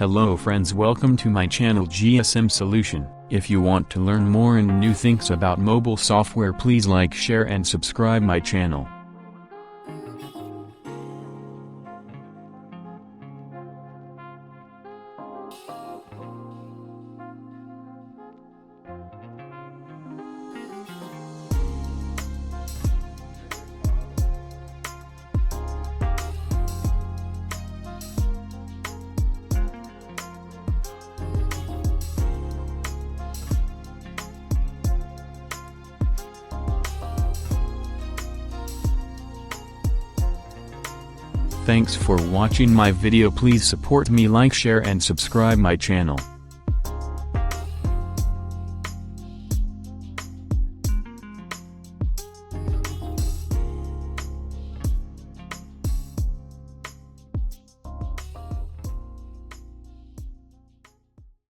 Hello friends, welcome to my channel GSM Solution. If you want to learn more and new things about mobile software, please like, share and subscribe my channel. Thanks for watching my video. Please support me, like, share and subscribe my channel.